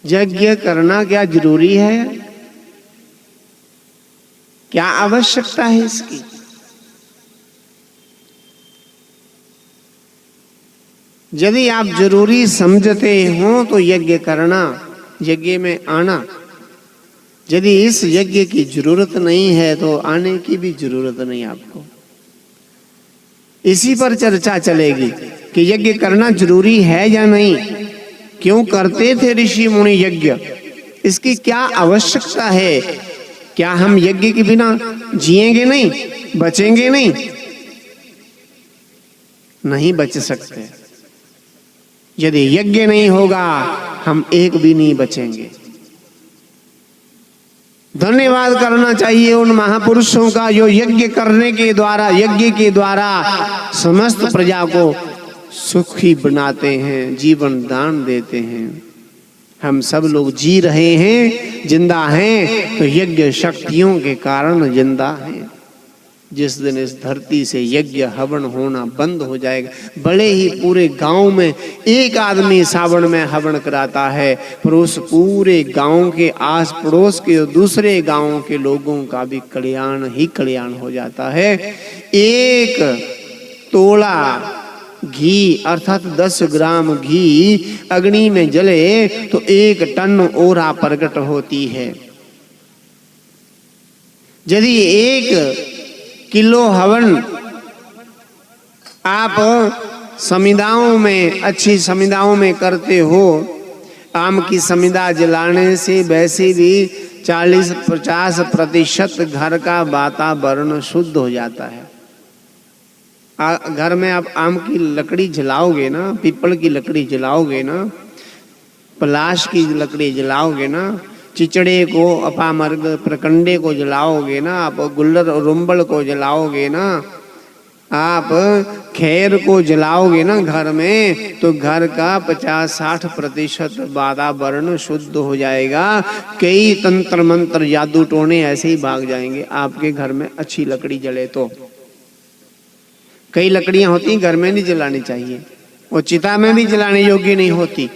यज्ञ करना क्या जरूरी है? क्या आवश्यकता है इसकी? यदि आप जरूरी समझते हो तो यज्ञ करना, यज्ञ में आना। यदि इस यज्ञ की जरूरत नहीं है तो आने की भी जरूरत नहीं आपको। इसी पर चर्चा चलेगी कि यज्ञ करना जरूरी है या नहीं, क्यों करते थे ऋषि मुनि यज्ञ, इसकी क्या आवश्यकता है, क्या हम यज्ञ के बिना जिएंगे नहीं, बचेंगे नहीं? नहीं बच सकते। यदि यज्ञ नहीं होगा हम एक भी नहीं बचेंगे। धन्यवाद करना चाहिए उन महापुरुषों का जो यज्ञ करने के द्वारा, यज्ञ के द्वारा समस्त प्रजा को सुखी बनाते हैं, जीवन दान देते हैं। हम सब लोग जी रहे हैं, जिंदा हैं तो यज्ञ शक्तियों के कारण जिंदा हैं। जिस दिन इस धरती से यज्ञ हवन होना बंद हो जाएगा, बड़े ही पूरे गांव में एक आदमी सावन में हवन कराता है, पर उस पूरे गांव के आस पड़ोस के और दूसरे गांवों के लोगों का भी कल्याण ही कल्याण हो जाता है। एक तोला घी अर्थात 10 ग्राम घी अग्नि में जले तो 1 टन ओरा प्रकट होती है। यदि 1 किलो हवन आप समिदाओं में, अच्छी समिदाओं में करते हो, आम की समिदा जलाने से वैसे भी 40-50% घर का वातावरण शुद्ध हो जाता है। घर में आप आम की लकड़ी जलाओगे ना, पीपल की लकड़ी जलाओगे ना, पलाश की लकड़ी जलाओगे ना, चिचड़े को, अपामर्ग प्रकंडे को जलाओगे ना, आप गुल्लर और रुंबल को जलाओगे ना, आप खैर को जलाओगे ना घर में, तो घर का 50-60% वातावरण शुद्ध हो जाएगा। कई तंत्र मंत्र जादू टोने ऐसे ही भाग जाएंगे आपके घर में अच्छी लकड़ी जले तो। कई लकड़ियां होती घर में नहीं जलानी चाहिए, और चिता में भी जलाने योग्य नहीं होती।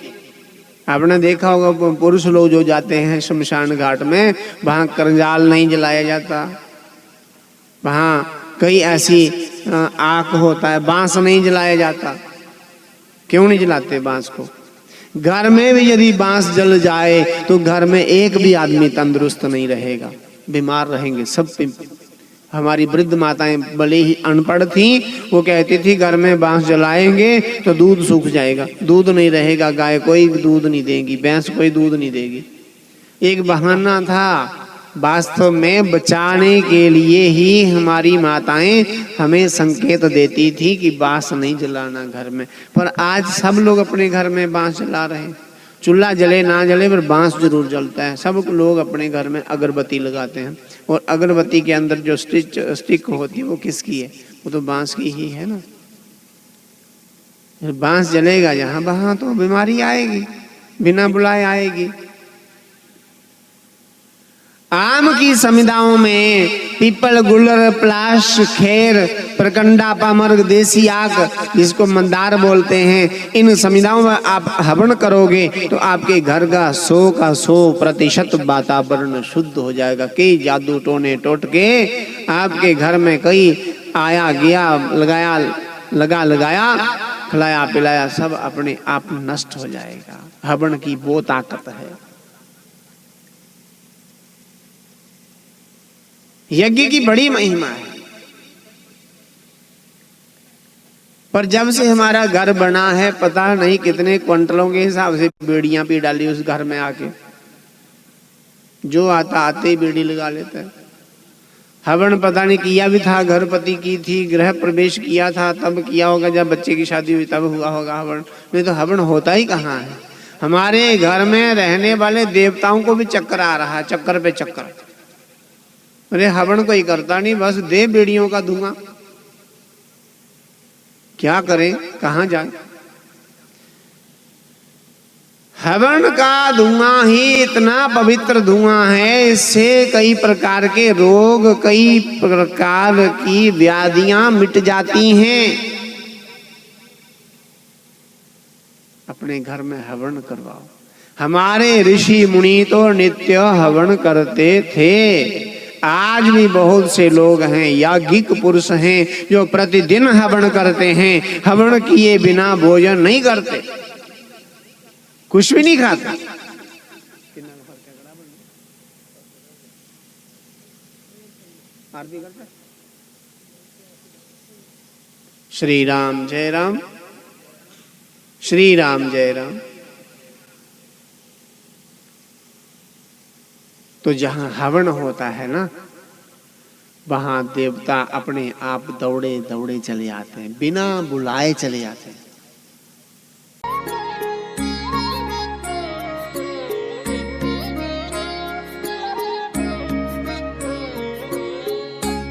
आपने देखा होगा पुरुष लोग जो जाते हैं शमशान घाट में, वहां करंजाल नहीं जलाया जाता, वहां कई ऐसी आग होता है, बांस नहीं जलाया जाता। क्यों नहीं जलाते बांस को? घर में भी यदि बांस जल जाए तो घर में एक भी आदमी तंदुरुस्त नहीं रहेगा, बीमार रहेंगे सब। हमारी वृद्ध माताएं भले ही अनपढ़ थी, वो कहती थी घर में बांस जलाएंगे तो दूध सूख जाएगा, दूध नहीं रहेगा, गाय कोई दूध नहीं देगी, भैंस कोई दूध नहीं देगी। एक बहाना था। वास्तव में बचाने के लिए ही हमारी माताएं हमें संकेत देती थी कि बांस नहीं जलाना घर में। पर आज सब लोग अपने घर में बांस जला रहे हैं। चूल्हा जले ना जले पर बांस जरूर जलता है। सब लोग अपने घर में अगरबत्ती लगाते हैं, और अगरबत्ती के अंदर जो स्टिक होती है वो किसकी है? वो तो बांस की ही है ना। बांस जलेगा जहां वहां तो बीमारी आएगी, बिना बुलाए आएगी। आम की समिदाओं में पीपल, गुल्लर, पलाश, खैर, प्रकंडा, पामर्ग, देसी आक जिसको मंदार बोलते हैं, इन समिदाओं में आप हवन करोगे तो आपके घर का 100% वातावरण शुद्ध हो जाएगा। कई जादू टोने टोटके आपके घर में कई आया गया, लगाया खिलाया पिलाया सब अपने आप नष्ट हो जाएगा। हवन की वो ताकत है। यज्ञ की बड़ी महिमा है। पर जब से हमारा घर बना है, पता नहीं कितने क्विंटलों के हिसाब से बेड़ियां भी डाली उस घर में आके। जो आता आते ही बेड़ी लगा लेता है। हवन पता नहीं किया भी था, घरपति की थी, गृह प्रवेश किया था तब किया होगा, जब बच्चे की शादी हुई तब हुआ होगा हवन। नहीं तो हवन होता ही कहाँ है। हमारे घर में रहने वाले देवताओं को भी चक्कर आ रहा है, चक्कर पे चक्कर। अरे हवन कोई करता नहीं, बस दे बेड़ियों का धुआं। क्या करें, कहां जाए? हवन का धुआं ही इतना पवित्र धुआं है, इससे कई प्रकार के रोग, कई प्रकार की व्याधियां मिट जाती हैं। अपने घर में हवन करवाओ। हमारे ऋषि मुनि तो नित्य हवन करते थे। आज भी बहुत से लोग हैं, याज्ञिक पुरुष हैं, जो प्रतिदिन हवन करते हैं। हवन किए बिना भोजन नहीं करते, कुछ भी नहीं खाते। श्री राम जय राम, श्री राम जय राम। तो जहां हवन होता है ना, वहां देवता अपने आप दौड़े दौड़े चले आते हैं, बिना बुलाए चले आते हैं।